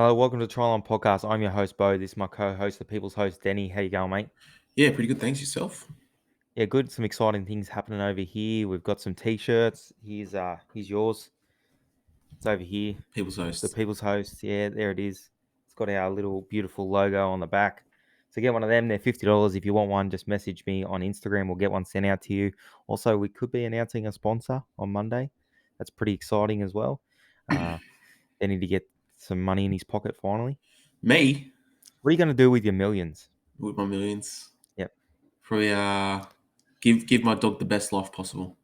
Hello, welcome to the TryLine podcast. I'm your host, Bo. This is my co-host, the people's host, Denny. How you going, mate? Yeah, pretty good. Thanks yourself. Yeah, good. Some exciting things happening over here. We've got some t-shirts. Here's yours. It's over here. People's The host. people's host. Yeah, there it is. It's got our little beautiful logo on the back. So get one of them. They're $50. If you want one, just message me on Instagram. We'll get one sent out to you. Also, we could be announcing a sponsor on Monday. That's pretty exciting as well. They need to get some money in his pocket finally. Me What are you going to do with your millions? with my millions. Yep. Probably give my dog the best life possible.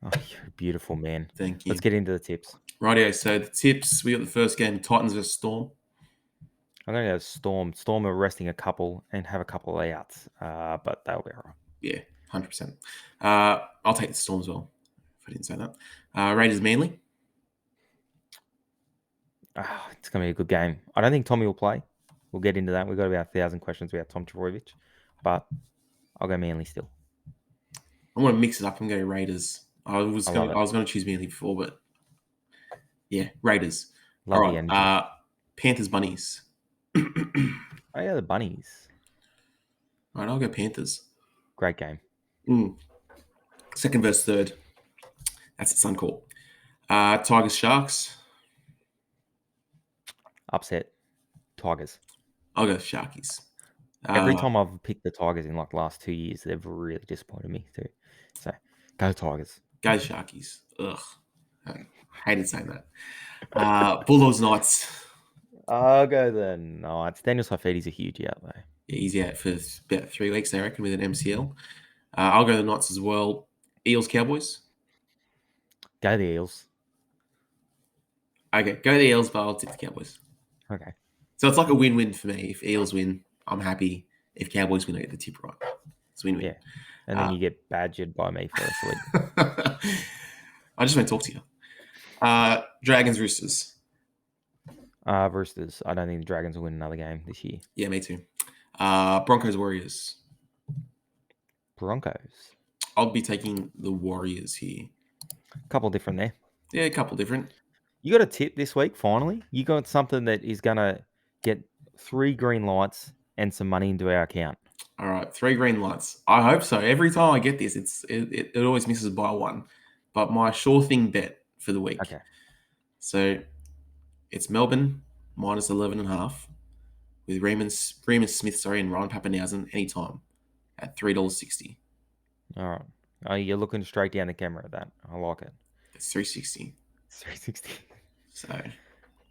Oh, you're a beautiful man. Thank Let's you. get into the tips. Rightio. So the tips. We got the first game, Titans vs Storm. I'm going to go Storm. Storm are resting a couple and have a couple of layouts, but they'll be all right. Yeah, 100%. I'll take the Storm as well. If I didn't say that. Raiders Manly. It's going to be a good game. I don't think Tommy will play. We'll get into that. We've got about 1,000 questions about Tom Trbojevic, but I'll go Manly still. I'm gonna mix it up. I'm going Raiders. I was gonna choose Manly before, but yeah, Raiders. Love All the right. energy. Panthers Bunnies. Oh yeah, the Bunnies. All right, I'll go Panthers. Great game. Second versus third. That's the Suncorp. Tigers Sharks. Upset. Tigers. I'll go Sharkies. Every time I've picked the Tigers in like the last 2 years, they've really disappointed me too. So go Tigers. Go Sharkies. Ugh. I hated saying that. Bulldogs Knights. I'll go the Knights. Daniel Saifiti's a huge out though. Yeah, he's out for about 3 weeks, I reckon, with an MCL. I'll go the Knights as well. Eels Cowboys. Go the Eels. Okay, go the Eels, but I'll tip the Cowboys. Okay. So it's like a win-win for me. If Eels win, I'm happy. If Cowboys win, I get the tip right. It's win-win. Yeah. And then you get badgered by me for this week. I just want to talk to you. Dragons Roosters. Roosters. I don't think the Dragons will win another game this year. Yeah, me too. Broncos Warriors. Broncos. I'll be taking the Warriors here. A couple different there. Yeah, a couple different. You got a tip this week, finally. You got something that is going to get 3 green lights and some money into our account. All right, 3 green lights. I hope so. Every time I get this, it always misses by one. But my sure thing bet for the week. Okay. So it's Melbourne minus 11.5 with Raymond Smith, and Ryan Papenhuyzen anytime at $3.60. All right. Oh, you're looking straight down the camera at that. I like it. It's $3.60. It's 360. So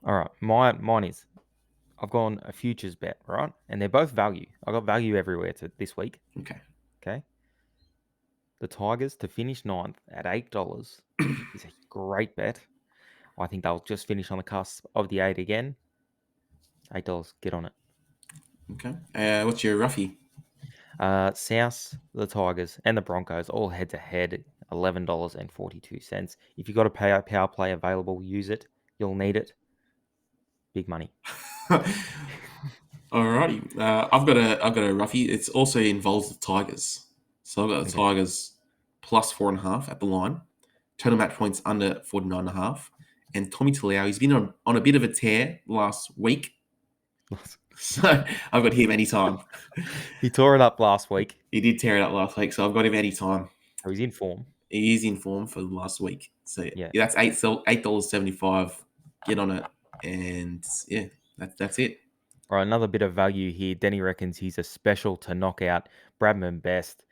all right. Mine is I've gone a futures bet, right? And they're both value. I got value everywhere this week. Okay. The Tigers to finish 9th at $8 is a great bet. I think they'll just finish on the cusp of the 8 again. $8. Get on it. Okay. What's your roughie? South, the Tigers, and the Broncos all head to head, $11.42. If you've got a power play available, use it. You'll need it. Big money. Alrighty. I've got a roughie. It also involves the Tigers. So I've got the Tigers plus 4.5 at the line. Total match points under 49.5. And Tommy Talau, he's been on a bit of a tear last week. So I've got him anytime. He tore it up last week. He did tear it up last week, so I've got him anytime. Oh, he's in form. He is in form for the last week. So yeah, that's $8.75. Get on it. And yeah, that's it. All right, another bit of value here. Denny reckons he's a special to knock out Bradman Best.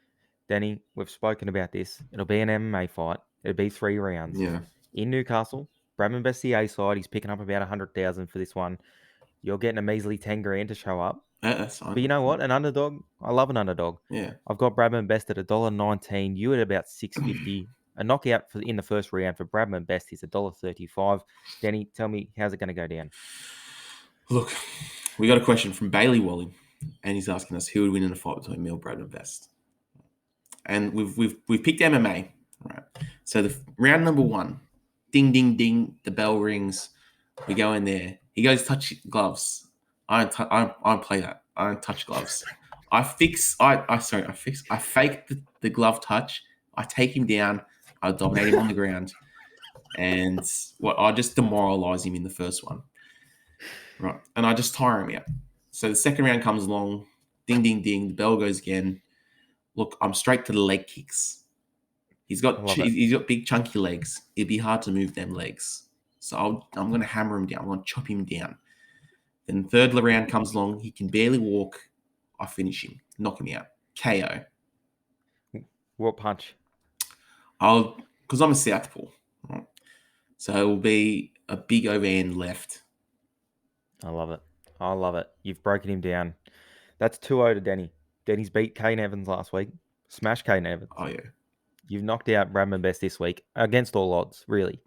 Denny, we've spoken about this. It'll be an MMA fight. It'll be 3 rounds. Yeah. In Newcastle, Bradman Best the A side. He's picking up about 100,000 for this one. You're getting a measly 10 grand to show up. That's fine. But you know what? An underdog. I love an underdog. Yeah. I've got Bradman Best at $1.19. You at about $6.50. A knockout in the first round for Bradman Best is $1.35. Denny, tell me, how's it going to go down? Look, we got a question from Bailey Wally, and he's asking us who would win in a fight between me or Bradman Best. And we've picked MMA, right? So the round number 1, ding ding ding, the bell rings. We go in there. He goes touch gloves. I don't play that. I don't touch gloves. I fake the glove touch. I take him down. I dominate him on the ground, and I just demoralize him in the first one. Right. And I just tire him out. So the second round comes along, ding, ding, ding, the bell goes again. Look, I'm straight to the leg kicks. He's got big chunky legs. It'd be hard to move them legs. So I'm going to hammer him down. I'm going to chop him down. Then the third round comes along. He can barely walk. I finish him, knock him out, KO. What punch? Because I'm a southpaw. Right? So it will be a big overhand left. I love it. I love it. You've broken him down. That's 2-0 to Denny. Denny's beat Kane Evans last week. Smashed Kane Evans. Oh, yeah. You've knocked out Bradman Best this week against all odds, really.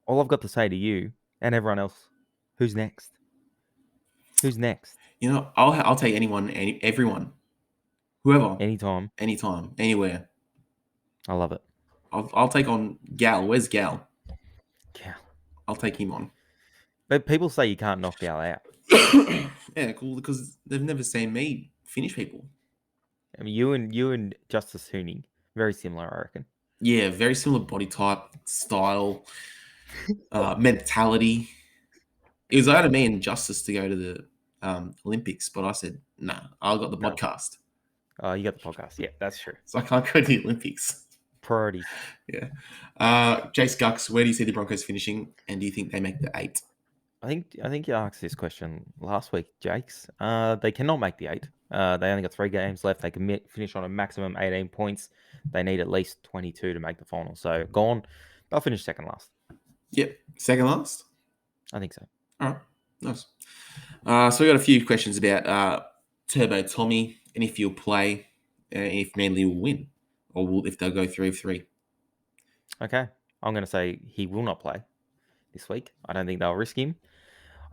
All I've got to say to you and everyone else, who's next? Who's next? You know, I'll take anyone, everyone, whoever, anytime, anywhere. I love it. I'll take on Gal. Where's Gal? Gal. I'll take him on. But people say you can't knock Gal out. Yeah, cool, because they've never seen me finish people. I mean, you and Justice Hooning, very similar, I reckon. Yeah, very similar body type, style, mentality. It was out of me and Justice to go to the Olympics, but I said, nah, I got the podcast. Oh, you got the podcast. Yeah, that's true. So I can't go to the Olympics. Priorities. Yeah. Jace Gucks, where do you see the Broncos finishing, and do you think they make the 8? I think you asked this question last week, Jakes. They cannot make the 8. They only got 3 games left. They can finish on a maximum 18 points. They need at least 22 to make the final. So gone. They'll finish second last. Yep, second last. I think so. All right, nice. So we got a few questions about Turbo Tommy and if he'll play, if Manly will win, or if they'll go 3-3. Okay, I'm going to say he will not play this week. I don't think they'll risk him.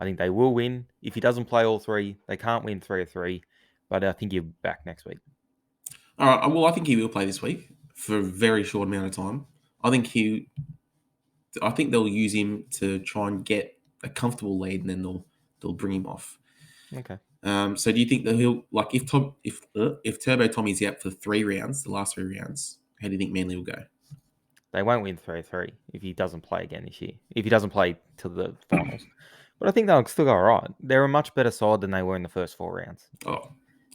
I think they will win. If he doesn't play all 3, they can't win 3-3. But I think he'll be back next week. All right. Well, I think he will play this week for a very short amount of time. I think they'll use him to try and get a comfortable lead, and then they'll bring him off. Okay. So do you think that he'll, like, if Turbo Tommy's out for 3 rounds, the last 3 rounds, how do you think Manly will go? They won't win 3-3 if he doesn't play again this year. If he doesn't play till the finals. But I think they'll still go all right. They're a much better side than they were in the first 4 rounds. Oh,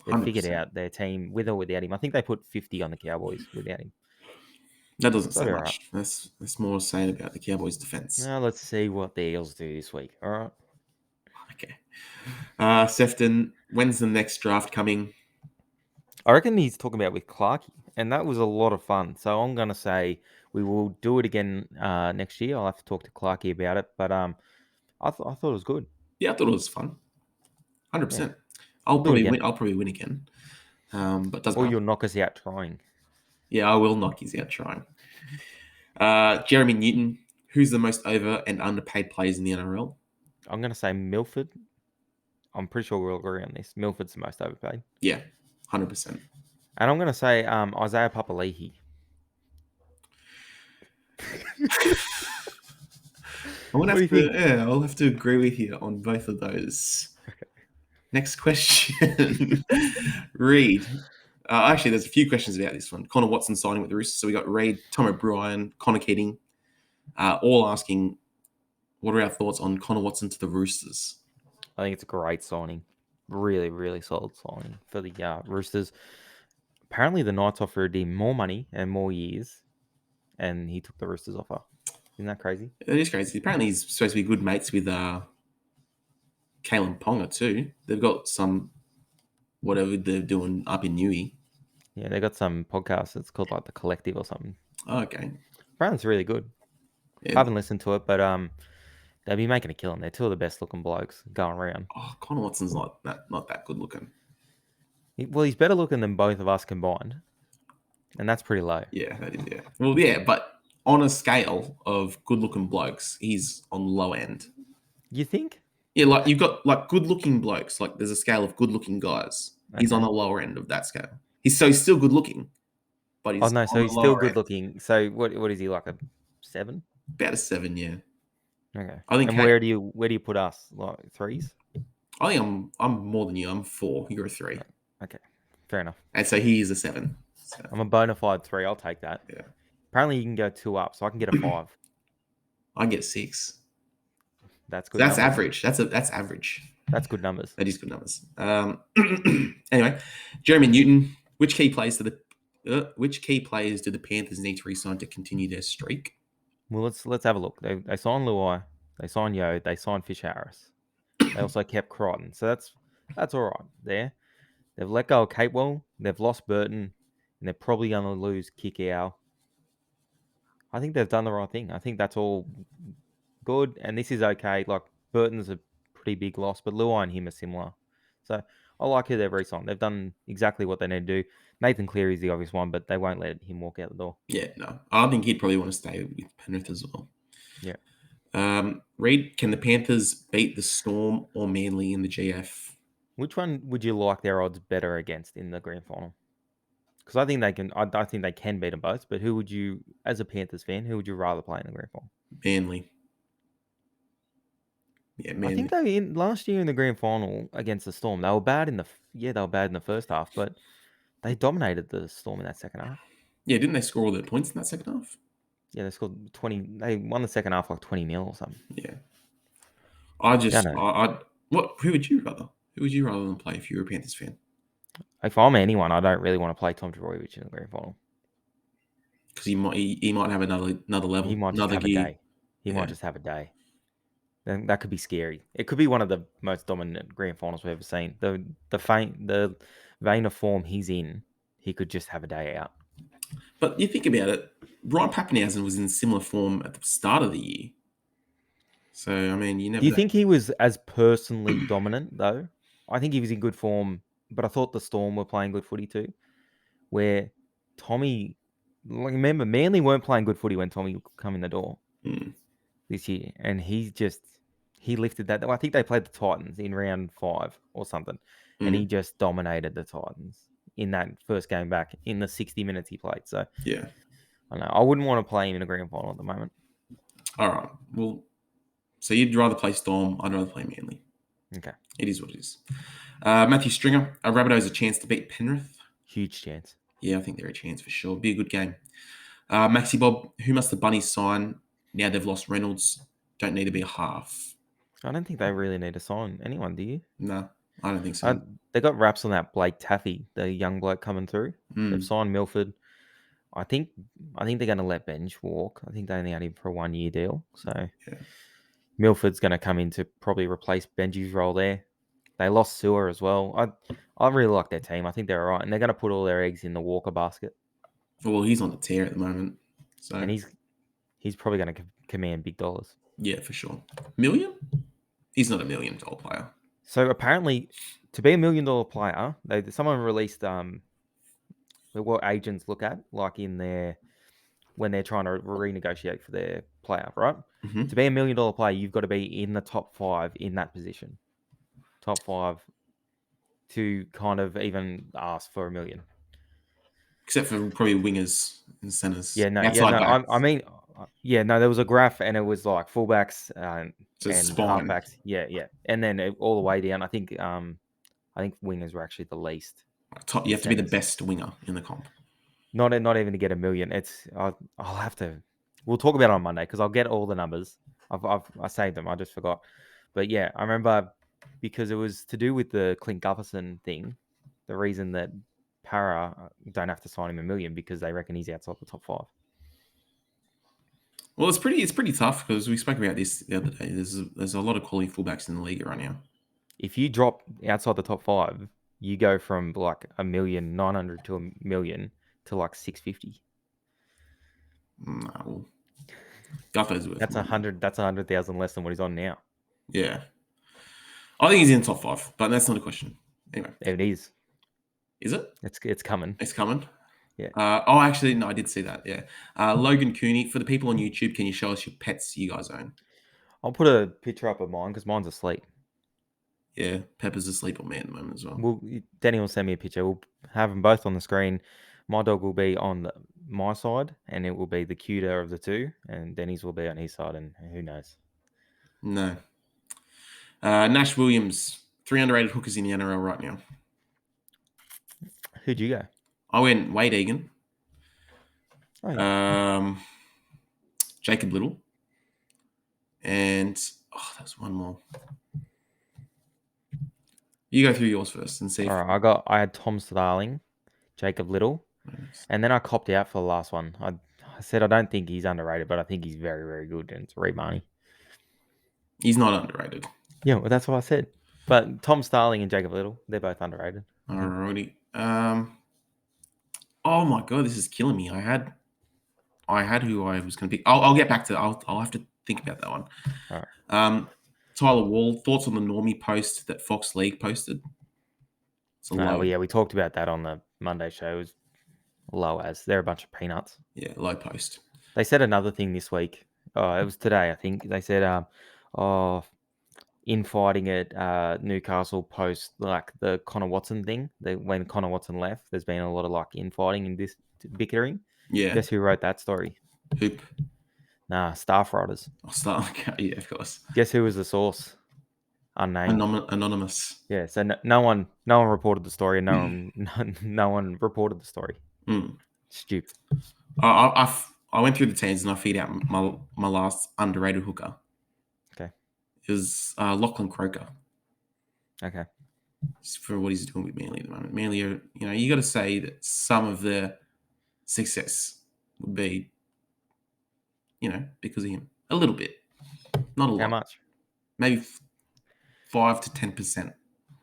100%. They figured out their team with or without him. I think they put 50 on the Cowboys without him. That doesn't say much. Right. That's more saying about the Cowboys' defense. Now let's see what the Eels do this week. All right. Okay. Sefton, when's the next draft coming? I reckon he's talking about with Clarkey, and that was a lot of fun. So I'm going to say we will do it again next year. I'll have to talk to Clarkey about it, but I thought it was good. Yeah, I thought it was fun. 100%. Yeah. I'll probably win again. But doesn't or you'll knock us out trying. Yeah, I will knock us out trying. Jeremy Newton, who's the most over and underpaid players in the NRL? I'm going to say Milford. I'm pretty sure we'll agree on this. Milford's the most overpaid. Yeah, 100%. And I'm going to say Isaiah Papali'i. I'll have to agree with you on both of those. Okay. Next question. Reed. Actually, there's a few questions about this one. Connor Watson signing with the Roosters. So we got Reed, Tom O'Brien, Connor Keating, all asking, what are our thoughts on Connor Watson to the Roosters? I think it's a great signing. Really, really solid signing for the Roosters. Apparently, the Knights offered him more money and more years, and he took the Roosters offer. Isn't that crazy? It is crazy. Apparently, he's supposed to be good mates with Kalen Ponga too. They've got some whatever they're doing up in Newey. Yeah, they got some podcast. It's called like The Collective or something. Oh, okay. Apparently, it's really good. Yeah. I haven't listened to it, but they'll be making a killing. They're 2 of the best looking blokes going around. Oh, Connor Watson's not that good looking. Well, he's better looking than both of us combined, and that's pretty low. Yeah, that is. Yeah. Well, yeah, but on a scale of good looking blokes, he's on the low end. You think? Yeah, like you've got like good looking blokes. Like there's a scale of good looking guys. Okay. He's on the lower end of that scale. He's still good looking, but he's so he's still good looking. So what is he, like a 7? About a 7, yeah. Okay. I think. And where do you put us? Like 3s? I think I'm more than you. I'm 4. You're a 3. Okay, fair enough. And so he is a 7. So. I'm a bona fide 3. I'll take that. Yeah. Apparently you can go 2 up, so I can get a 5. I can get a 6. That's good. So that's numbers. average. That's average. That's good numbers. That is good numbers. Anyway, Jeremy Newton. Which key players do the Panthers need to re-sign to continue their streak? Well, let's have a look. They signed Luai, they signed Yo, they signed Fish Harris. They also kept Crichton, so that's all right there. They've let go of Capewell, they've lost Burton, and they're probably going to lose Kikau. I think they've done the right thing. I think that's all good, and this is okay. Like, Burton's a pretty big loss, but Luai and him are similar. So I like who they've re-signed. They've done exactly what they need to do. Nathan Cleary is the obvious one, but they won't let him walk out the door. Yeah, no. I think he'd probably want to stay with Penrith as well. Yeah. Reed, can the Panthers beat the Storm or Manly in the GF? Which one would you like their odds better against in the grand final? Because I think they can. I think they can beat them both. But who would you, as a Panthers fan, who would you rather play in the grand final? Manly. Yeah, Manly. I think they last year in the grand final against the Storm, they were bad in the first half, but they dominated the Storm in that second half. Yeah, didn't they score all their points in that second half? Yeah, they scored 20. They won the second half like 20-0 or something. Yeah. Who would you rather? Who would you rather than play if you were a Panthers fan? If I'm anyone, I don't really want to play Tom Trbojevic in the grand final. Because he might have another level. He might just have a day. He might just have a day. Then that could be scary. It could be one of the most dominant grand finals we've ever seen. The vein of form he's in, he could just have a day out. But you think about it, Ryan Papenhuyzen was in similar form at the start of the year. So, I mean, you never... Do you think he was as personally dominant, though? I think he was in good form, but I thought the Storm were playing good footy too, where Tommy... remember, Manly weren't playing good footy when Tommy come in the door this year, and he lifted that. I think they played the Titans in round 5 or something, and he just dominated the Titans in that first game back in the 60 minutes he played. So, yeah. I don't know. I wouldn't want to play him in a grand final at the moment. All right. Well, so you'd rather play Storm. I'd rather play Manly. Okay. It is what it is. Matthew Stringer. Rabbitohs a chance to beat Penrith? Huge chance. Yeah, I think they're a chance for sure. Be a good game. Maxi Bob. Who must the Bunnies sign now they've lost Reynolds? Don't need to be a half. I don't think they really need to sign anyone, do you? No, I don't think so. They got raps on that Blake Taffy, the young bloke coming through. They've signed Milford. I think they're going to let Benj walk. I think they only had him for a 1-year deal. So Milford's going to come in to probably replace Benji's role there. They lost Sewer as well. I really like their team. I think they're all right. And they're going to put all their eggs in the Walker basket. Well, he's on the tear at the moment. So. And he's probably going to command big dollars. Yeah, for sure. $1 million? He's not $1 million player. So apparently, to be $1 million player, someone released what agents look at, like when they're trying to renegotiate for their player, right? Mm-hmm. To be $1 million player, you've got to be in the top 5 in that position. Top 5 to kind of even ask for $1 million. Except for probably wingers and centers. Yeah, no. There was a graph and it was like fullbacks and halfbacks. Yeah. And then all the way down, I think wingers were actually the least. You have to be the best winger in the comp. Not even to get $1 million. I'll have to. We'll talk about it on Monday because I'll get all the numbers. I saved them. I just forgot. But yeah, I remember because it was to do with the Clint Gutherson thing. The reason that Para don't have to sign him $1 million because they reckon he's outside the top 5. Well, it's pretty tough because we spoke about this the other day. There's a lot of quality fullbacks in the league right now. If you drop outside the top 5, you go from like 1,900,000 to $1 million to like 650. No, Gutho's worth. That's 100. That's 100,000 less than what he's on now. Yeah, I think he's in the top 5, but that's not a question. Anyway, it is. Is it? It's coming. It's coming. Yeah. Actually, no, I did see that. Yeah. Logan Cooney, for the people on YouTube, can you show us your pets you guys own? I'll put a picture up of mine because mine's asleep. Yeah, Pepper's asleep on me at the moment as well. Danny will send me a picture. We'll have them both on the screen. My dog will be on my side, and it will be the cuter of the two, and Danny's will be on his side, and who knows? No. Nash Williams, 3 underrated hookers in the NRL right now. Who'd you go? I went Wade Egan. Oh, yeah. Jacob Little. And Oh, there's one more. You go through yours first and see. All right, I had Tom Starling, Jacob Little, and then I copped out for the last one. I said I don't think he's underrated, but I think he's very, very good, and it's Reed Marnie. He's not underrated. Yeah, well, that's what I said. But Tom Starling and Jacob Little, they're both underrated. Alrighty. Oh my god, this is killing me. I had who I was going to pick. I'll get back to. I'll have to think about that one. All right. Tyler Wall, thoughts on the Normie post that Fox League posted? It's a low. Well, yeah, we talked about that on the Monday show. It was low as they're a bunch of peanuts. Yeah, low post. They said another thing this week. It was today, I think. They said, infighting at Newcastle post like the Connor Watson thing. When Connor Watson left, there's been a lot of like infighting and this bickering. Yeah. Guess who wrote that story? Hoop. Nah, staff writers. I'll start. Yeah, of course. Guess who was the source? Unnamed. Anonymous. Yeah, so no one reported the story, and no one reported the story. Stupid. I went through the teams and I feed out my last underrated hooker. Okay. It was Lachlan Croker. Okay. Just for what he's doing with Manly at the moment. Manly, you got to say that some of their success would be, because of him. A little bit, not a lot. How much? Maybe 5 to 10%.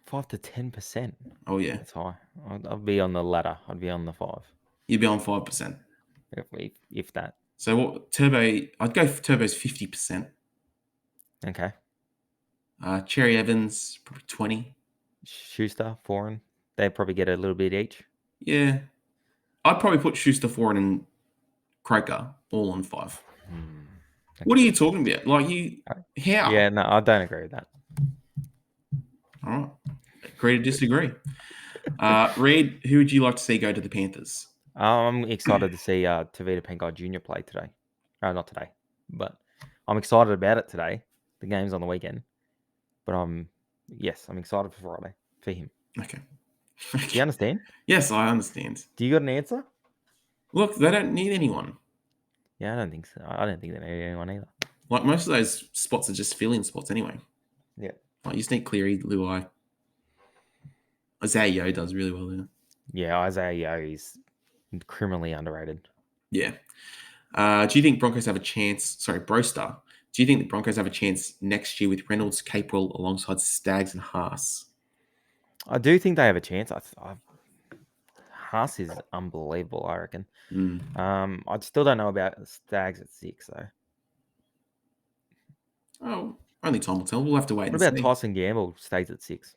5 to 10%. Oh yeah, that's high. I'd be on the ladder. I'd be on the 5. You'd be on 5%, if that. So what Turbo? I'd go for Turbo's 50%. Okay. Cherry Evans probably 20. Schuster, Foreign, they probably get a little bit each. Yeah, I'd probably put Schuster, Foreign, and Croker all on 5. Okay. What are you talking about? Like how? Yeah, no, I don't agree with that. All right, agree to disagree. Reed, who would you like to see go to the Panthers? I'm excited to see Tavita Pengai Jr. play today. Not today, but I'm excited about it today. The game's on the weekend, but I'm excited for Friday for him. Okay. Do you understand? Yes, I understand. Do you got an answer? Look, they don't need anyone. Yeah, I don't think so. I don't think they need anyone either. Like most of those spots are just fill-in spots anyway. Yeah. Like you just need Cleary, Luai. Isaiah Yeo does really well there. Yeah, Isaiah Yeo is criminally underrated. Yeah. Do you think Broncos have a chance? Sorry, Broster. Do you think the Broncos have a chance next year with Reynolds, Capewell alongside Staggs and Haas? I do think they have a chance. Haas is unbelievable, I reckon. I still don't know about Staggs at 6, though. Oh, only time will tell. We'll have to wait. What about Tyson Gamble stays at 6?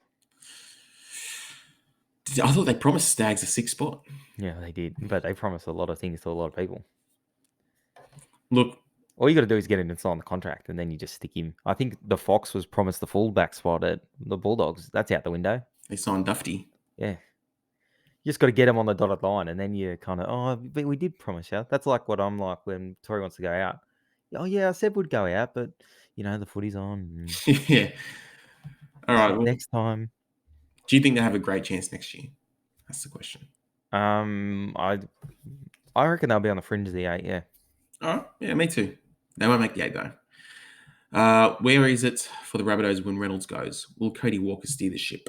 I thought they promised Staggs a 6 spot. Yeah, they did, but they promised a lot of things to a lot of people. Look, all you got to do is get him to sign the contract, and then you just stick him. I think the Fox was promised the fullback spot at the Bulldogs. That's out the window. They signed Dufty. Yeah. You just got to get him on the dotted line, and then you kind of, but we did promise you. That's like what I'm like when Tori wants to go out. Oh, yeah, I said we'd go out, but, the footy's on. Yeah. All right. Well, next time. Do you think they have a great chance next year? That's the question. I reckon they'll be on the fringe of the 8, yeah. All right. Yeah, me too. They won't make the 8, though. Where is it for the Rabbitohs when Reynolds goes? Will Cody Walker steer the ship?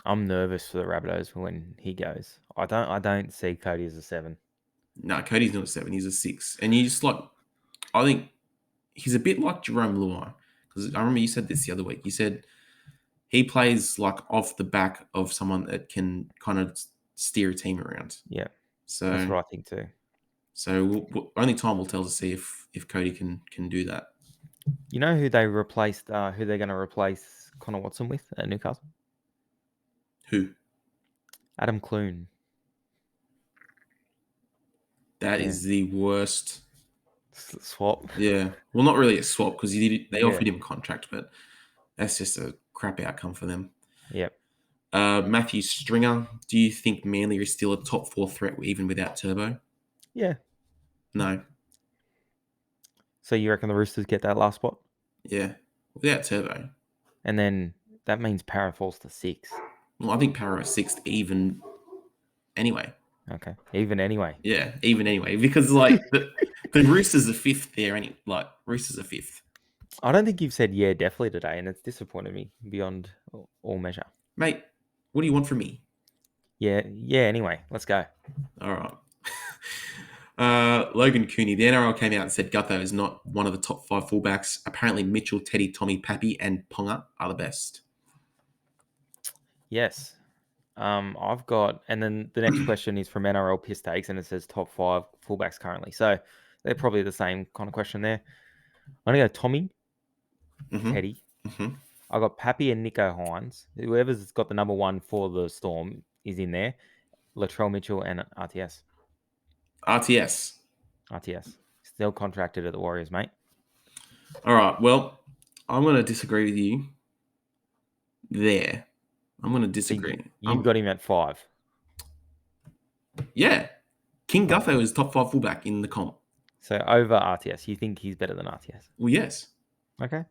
I'm nervous for the Rabbitohs when he goes. I don't see Cody as a 7. No, Cody's not a 7. He's a 6. And you just I think he's a bit like Jerome Luai. Because I remember you said this the other week. You said he plays off the back of someone that can kind of steer a team around. Yeah. So that's what I think too. So only time will tell to see if Cody can do that. You know who they replaced? Who they're going to replace Connor Watson with at Newcastle? Who? Adam Clune. That is the worst swap. Yeah. Well, not really a swap because they offered him a contract, but that's just a crap outcome for them. Yep. Matthew Stringer, do you think Manly is still a top 4 threat even without Turbo? Yeah. No. So you reckon the Roosters get that last spot? Yeah. Without Turbo. And then that means Para falls to 6. Well, I think Para is 6th even anyway. Okay. Even anyway. Yeah, even anyway. Because the Roosters are 5th there. Roosters are 5th. I don't think you've said yeah, definitely today, and it's disappointed me beyond all measure. Mate, what do you want from me? Yeah. Anyway, let's go. All right. Logan Cooney, the NRL came out and said Gutho is not one of the top 5 fullbacks. Apparently, Mitchell, Teddy, Tommy, Pappy, and Ponga are the best. Yes. I've got, and then the next question is from NRL Piss Takes, and it says top 5 fullbacks currently. So they're probably the same kind of question there. I'm gonna go Tommy, Teddy. I've got Pappy and Nico Hines. Whoever's got the number 1 for the Storm is in there. Latrell Mitchell and RTS. RTS. Still contracted at the Warriors, mate. All right. Well, I'm going to disagree with you there. I'm going to disagree. You've got him at 5. Yeah. King Gutho is top 5 fullback in the comp. So over RTS. You think he's better than RTS? Well, yes. Okay.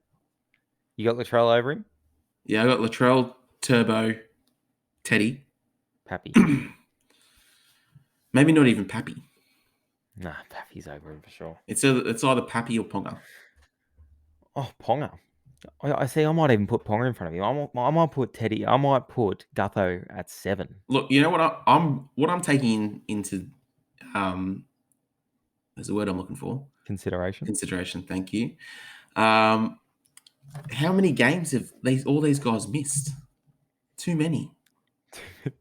You got Latrell over him? Yeah, I got Latrell, Turbo, Teddy. Pappy. Maybe not even Pappy. Nah, Pappy's over him for sure. It's either Pappy or Ponga. Oh, Ponga. I see. I might even put Ponga in front of him. I might put Teddy. I might put Gutho at 7. Look, you know what I'm taking into there's a word I'm looking for. Consideration. Thank you. How many games have all these guys missed? Too many.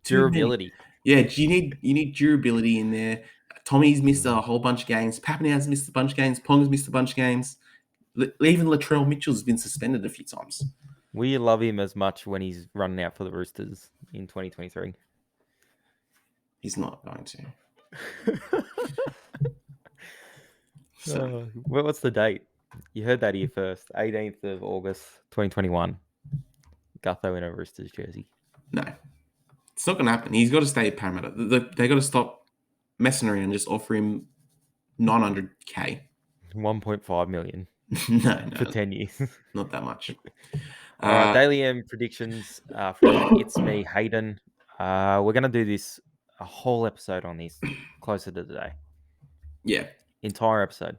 Durability. Yeah, you need durability in there. Tommy's missed a whole bunch of games. Papenau's missed a bunch of games. Pong's missed a bunch of games. Even Latrell Mitchell's been suspended a few times. We love him as much when he's running out for the Roosters in 2023. He's not going to. What's the date? You heard that here first. 18th of August, 2021. Gutho in a Roosters jersey. No. It's not going to happen. He's got to stay at Parramatta. They got to stop messing around and just offer him $900K. 1.5 million. No. For 10 years. Not that much. All right, Daily M predictions from It's Me, Hayden. We're going to do this, a whole episode on this closer to the day. Yeah. Entire episode.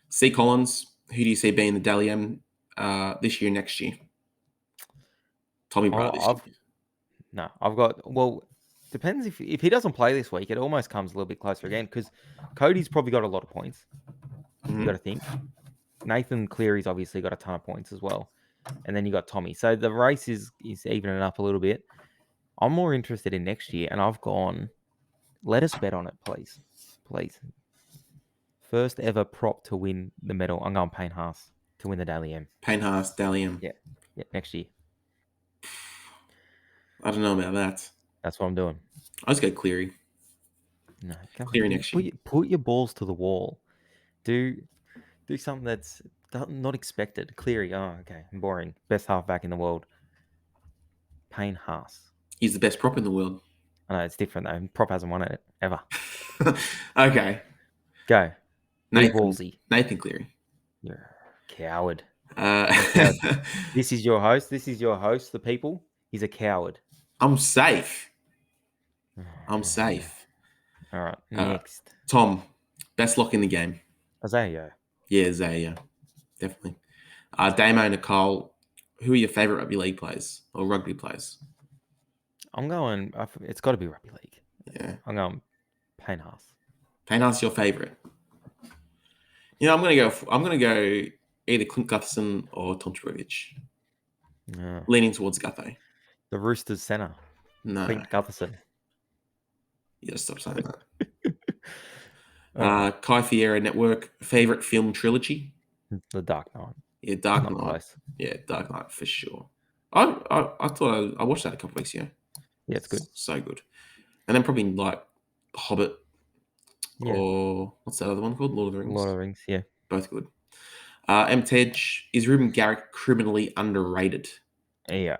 C. Collins, who do you see being the Daily M this year, next year? Tommy Bro this year. No, I've got, depends if he doesn't play this week, it almost comes a little bit closer again because Cody's probably got a lot of points. You got to think. Nathan Cleary's obviously got a ton of points as well. And then you got Tommy. So the race is evening up a little bit. I'm more interested in next year, and I've gone, let us bet on it, please. Please. First ever prop to win the medal. I'm going Payne Haas to win the Daily M. Payne Haas, Daily M. Yeah, next year. I don't know about that. That's what I'm doing. I'll just go Cleary. No, Cleary next year. Put your balls to the wall. Do something that's not expected. Cleary, okay, boring. Best halfback in the world. Payne Haas. He's the best prop in the world. I know, it's different though. Prop hasn't won it ever. Okay. Go. Nathan Cleary. You're a coward. This is your host. The people. He's a coward. I'm safe. I'm safe. All right. Next. Tom, best lock in the game. Isaiah. Yeah, Isaiah. Definitely. Damo, Nicole, who are your favourite rugby league players or rugby players? I'm going, it's got to be rugby league. Yeah. I'm going Payne Haas. Payne Haas your favourite? You know, I'm going to go either Clint Gutherson or Tom Trbojevic. No. Leaning towards Gutho. The Roosters centre. No. Clint Gutherson. You got to stop saying that. Kai Fiera Network, favourite film trilogy? The Dark Knight. Yeah, Dark Knight. Close. Yeah, Dark Knight for sure. I thought I watched that a couple of weeks ago. Yeah, it's good. So good. And then probably like Hobbit or what's that other one called? Lord of the Rings. Lord of the Rings, yeah. Both good. M. Tej, is Ruben Garrick criminally underrated? Yeah.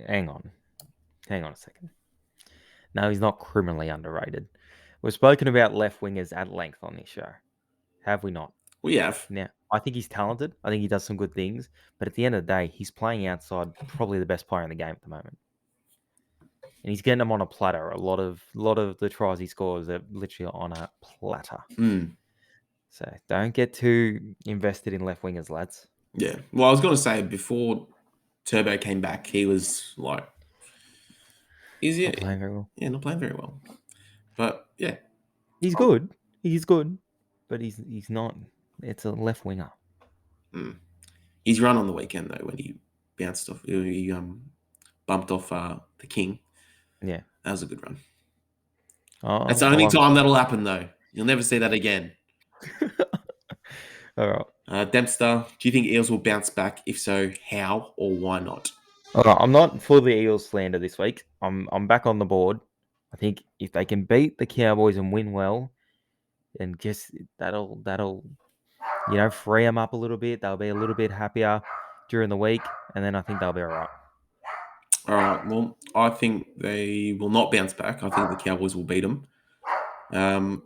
Hang on a second. No, he's not criminally underrated. We've spoken about left wingers at length on this show. Have we not? We have. Now, I think he's talented. I think he does some good things. But at the end of the day, he's playing outside probably the best player in the game at the moment. And he's getting them on a platter. A lot of the tries he scores are literally on a platter. So don't get too invested in left wingers, lads. Yeah. Well, I was going to say before Turbo came back, he was like, Not playing very well. yeah, not playing very well. But yeah, He's good. He's good, but he's not. It's a left winger. His run on the weekend though, when he bounced off, he bumped off the King. Yeah, that was a good run. oh, That's the only time that'll happen though. You'll never see that again. All right. Dempster, do you think Eels will bounce back? If so, how or why not? All right. I'm not for the Eels slander this week. I'm back on the board. I think if they can beat the Cowboys and win well, and just that'll free them up a little bit. They'll be a little bit happier during the week, and then I think they'll be all right. All right. Well, I think they will not bounce back. I think the Cowboys will beat them.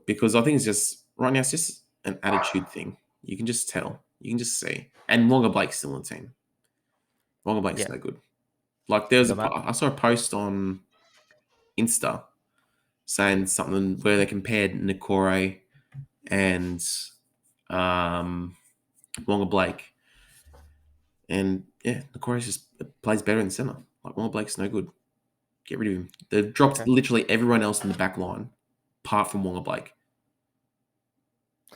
Because I think it's just right now. It's just an attitude thing. You can just tell. You can just see. And Wonga Blake's still in the team. Wonga Blake's no good. Like I saw a post on Insta saying something where they compared Nikore and Wonga Blake, and yeah, Nikore just plays better in center. Like Wonga Blake's no good. Get rid of him. They've dropped literally everyone else in the back line, apart from Wonga Blake.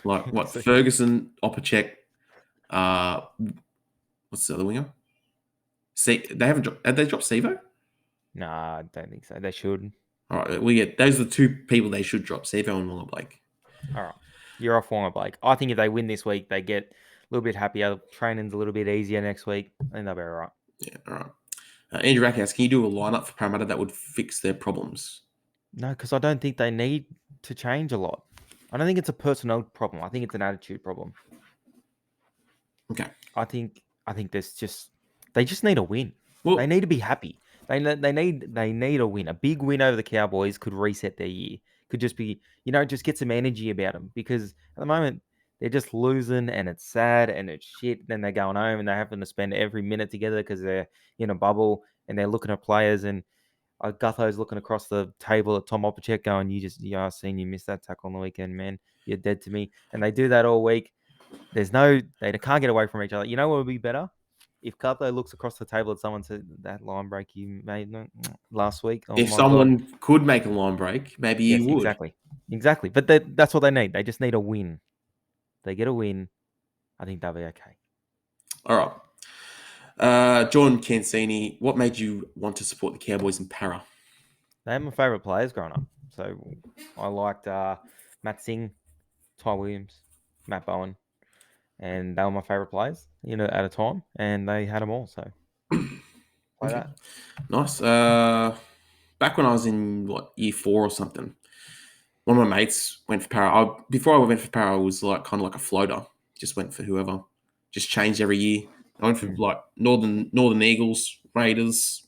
Like what? Ferguson, Opacek, what's the other winger? See, they haven't dropped. Have they dropped Sevo? Nah, I don't think so. They should. All right, we get those are the two people they should drop: Sevo and Wonga Blake. All right, you're off Wonga Blake. I think if they win this week, they get a little bit happier. Training's a little bit easier next week. I think they'll be all right. Yeah, all right. Andrew Rackhouse, can you do a lineup for Parramatta that would fix their problems? No, because I don't think they need to change a lot. I don't think it's a personnel problem. I think it's an attitude problem. Okay. I think they just need a win. Well, they need to be happy. They need a win. A big win over the Cowboys could reset their year. Could just be, just get some energy about them, because at the moment they're just losing and it's sad and it's shit. Then they're going home and they're having to spend every minute together because they're in a bubble and they're looking at players, and Gutho's looking across the table at Tom Opacek going, I seen you miss that tackle on the weekend, man. You're dead to me. And they do that all week. They can't get away from each other. You know what would be better? If Gutho looks across the table at someone, said that line break you made last week. Oh if my someone God. could make a line break, maybe he would. Exactly. But that's what they need. They just need a win. They get a win, I think they'll be okay. All right. John Cancini, what made you want to support the Cowboys and Para? They're my favourite players growing up. So I liked Matt Singh, Ty Williams, Matt Bowen, and they were my favourite players, at a time, and they had them all. So play that. Nice. Back when I was in year 4 or something, one of my mates went for Para. Before I went for Para, I was kind of like a floater. Just went for whoever. Just changed every year. I went for Northern Eagles, Raiders.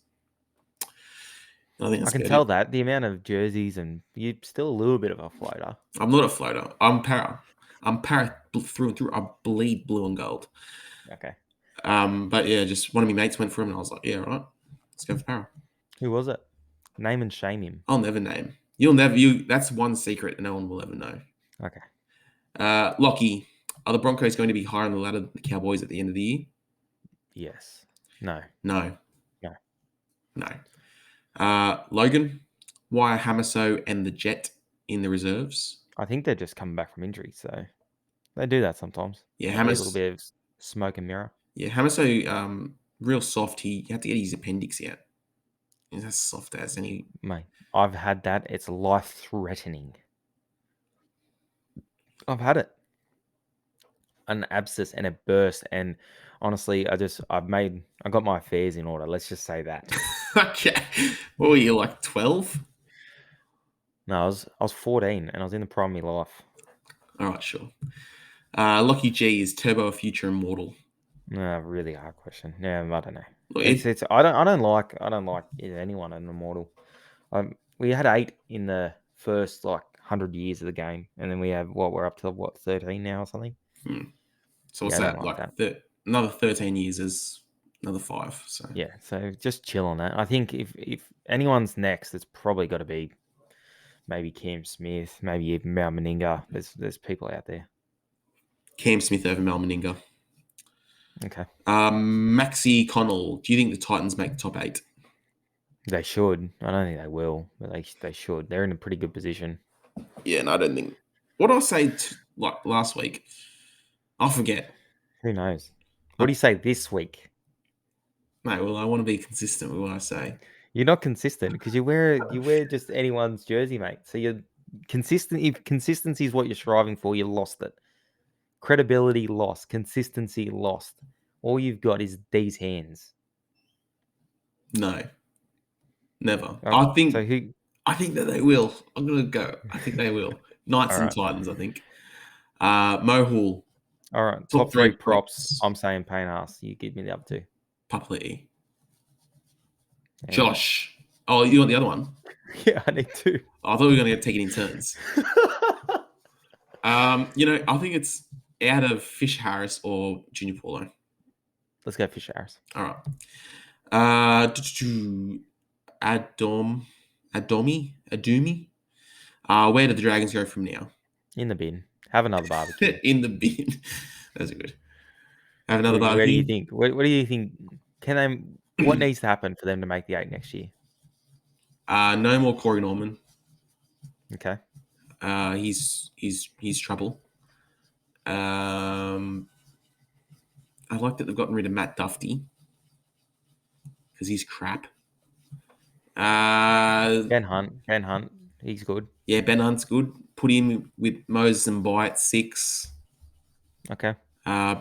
I can tell that the amount of jerseys, and you're still a little bit of a floater. I'm not a floater. I'm Para. I'm Para through and through. I bleed blue and gold. Okay. But yeah, just one of my mates went for him, and I was like, yeah, all right, let's go for Para. Who was it? Name and shame him. I'll never name. That's one secret that no one will ever know. Okay. Lockie, are the Broncos going to be higher on the ladder than the Cowboys at the end of the year? Yes. No. Logan, why are Hamaso and the Jet in the reserves? I think they're just coming back from injury, so they do that sometimes. Yeah, Maybe a little bit of smoke and mirror. Yeah, Hamaso, real soft. He had to get his appendix out. He's as soft as any. Mate, I've had that. It's life-threatening. I've had it. An abscess and it burst, and honestly, I got my affairs in order. Let's just say that. Okay. What were you, like 12? No, I was 14 and I was in the prime of my life. All right, sure. Lockie G, is Turbo a future immortal? Really hard question. Yeah, I don't know. Look, I don't like anyone an immortal. We had 8 in the first 100 years of the game, and then we have we're up to 13 now or something. So what's that? Another 13 years is another 5. So yeah, so just chill on that. I think if anyone's next, it's probably got to be maybe Cam Smith, maybe even Mal Meninga. There's people out there. Cam Smith over Mal Meninga. Okay. Maxi Connell. Do you think the Titans make the top 8? They should. I don't think they will, but they should. They're in a pretty good position. Yeah, and I don't think. What did I say like last week? I forget. Who knows? What do you say this week? No, well, I want to be consistent with what I say. You're not consistent because you wear just anyone's jersey, mate. So you're consistent. If consistency is what you're striving for, you lost it. Credibility lost. Consistency lost. All you've got is these hands. No, never. All right. So who? I think that they will. I'm gonna go. I think they will. Knights All and right. Titans. I think. Mo Hall. All right. Top Top 3 3 props. props. I'm saying Payne Haas. You give me the other 2. Pupley. And Josh. Oh, you want the other one? yeah, I need 2. I thought we were going to take it in turns. I think it's out of Fish Harris or Junior Paulo. Let's go Fish Harris. All right. Adumi. Where do the Dragons go from now? In the bin. Have another barbecue. In the bin. That's good. Have another barbecue. Where do you think? What do you think? Can they? What needs to happen for them to make the 8 next year? No more Corey Norman. Okay. He's trouble. I like that they've gotten rid of Matt Duffy because he's crap. Ben Hunt, he's good. Yeah, Ben Hunt's good. Put him with Moses and Bai at 6. Okay.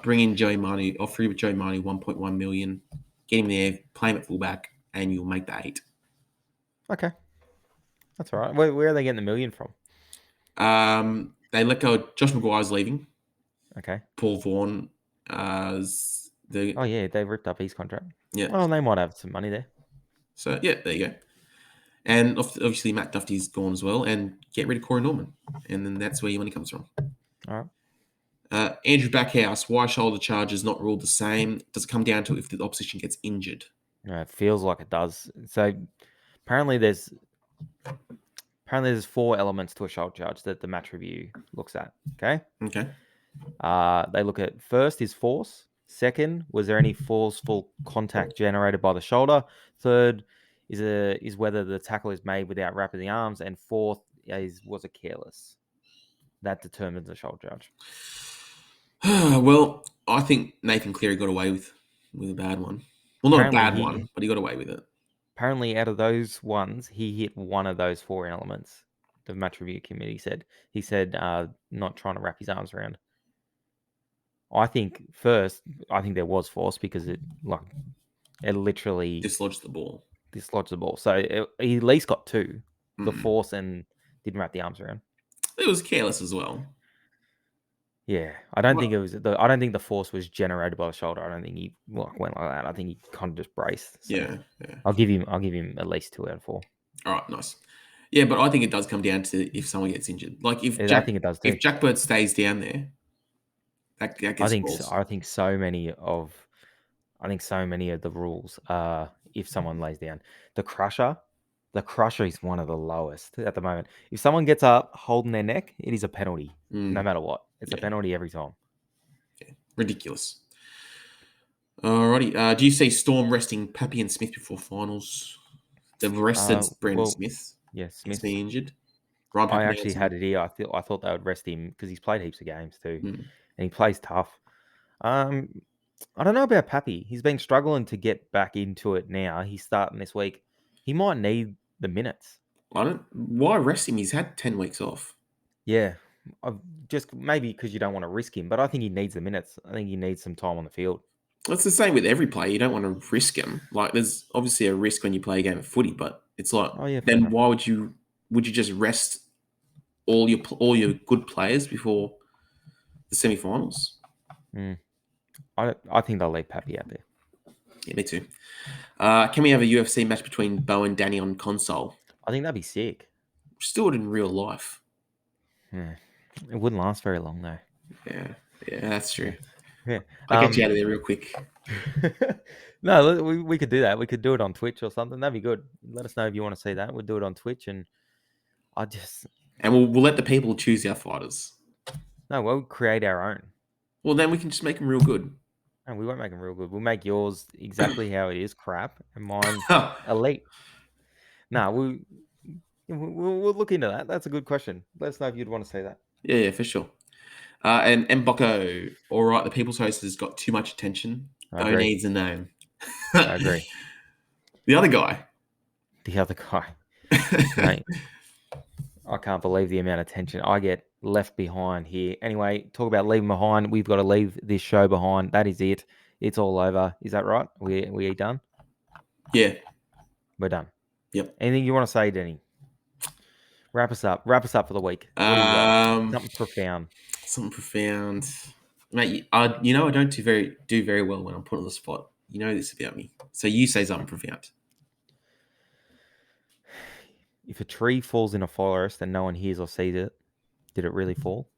Bring in Joey Manu. Offer you Joey Manu 1.1 million. Get him there. Play him at fullback, and you'll make the 8. Okay. That's all right. Where are they getting the million from? They let go. Josh McGuire's leaving. Okay. Paul Vaughan. Oh yeah, they ripped up his contract. Yeah. Well, they might have some money there. So yeah, there you go. And obviously Matt Duffy's gone as well, and get rid of Corey Norman, and then that's where your money comes from. All right. Andrew Backhouse, why shoulder charges not ruled the same? Does it come down to if the opposition gets injured? No, it feels like it does. So apparently there's 4 elements to a shoulder charge that the match review looks at. Okay. Okay. They look at first is force. Second, was there any forceful contact generated by the shoulder? Third is whether the tackle is made without wrapping the arms, and fourth was it careless? That determines the shoulder charge. Well, I think Nathan Cleary got away with a bad one. Well, not apparently a bad one, but he got away with it. Apparently, out of those ones, he hit one of those 4 elements. The match review committee said. He said not trying to wrap his arms around. I think there was force because it literally dislodged the ball. So he at least got 2, the force and didn't wrap the arms around. It was careless as well. Yeah, I don't think it was. I don't think the force was generated by the shoulder. I don't think he went like that. I think he kind of just braced. So yeah. I'll give him at least 2 out of 4. All right, nice. Yeah, but I think it does come down to if someone gets injured. Like I think it does too. If Jack Bird stays down there, that gets I think so many of the rules are if someone lays down. The crusher is one of the lowest at the moment. If someone gets up holding their neck, it is a penalty, no matter what. It's a penalty every time. Yeah. Ridiculous. Alrighty. Do you see Storm resting Pappy and Smith before finals? They've rested Brandon Smith. Yes, yeah, Smith. He's been injured. I actually had it here. I thought they would rest him because he's played heaps of games too, and he plays tough. I don't know about Pappy. He's been struggling to get back into it now. He's starting this week. He might need the minutes. Why rest him? He's had 10 weeks off. Yeah. Just maybe because you don't want to risk him, but I think he needs the minutes. I think he needs some time on the field. It's the same with every player. You don't want to risk him. Like, there's obviously a risk when you play a game of footy, but it's like, then why would you just rest all your good players before the semi-finals? I think they'll leave Pappy out there. Yeah, me too. Can we have a UFC match between Bo and Danny on console? I think that'd be sick. Still in real life. Yeah. It wouldn't last very long though. Yeah, that's true. Yeah. I'll get you out of there real quick. No, we could do that. We could do it on Twitch or something. That'd be good. Let us know if you want to see that. We'll do it on Twitch, and we'll let the people choose our fighters. No, we'll create our own. Well, then we can just make them real good. And we won't make them real good. We'll make yours exactly how it is, crap, and mine yeah, elite. Nah, we'll look into that. That's a good question. Let us know if you'd want to say that. yeah, for sure. And Mboko, all right, the People's Host has got too much attention. I Bo agree. needs a name. I agree. The other guy. The other guy, mate, I can't believe the amount of tension I get left behind here. Anyway, talk about leaving behind. We've got to leave this show behind. That is it. It's all over. Is that right? We done? Yeah. We're done. Yep. Anything you want to say, Denny? Wrap us up. Wrap us up for the week. What do you got? Something profound. Something profound, mate. I don't do very well when I'm put on the spot. You know this about me. So you say something profound. If a tree falls in a forest and no one hears or sees it, did it really fall?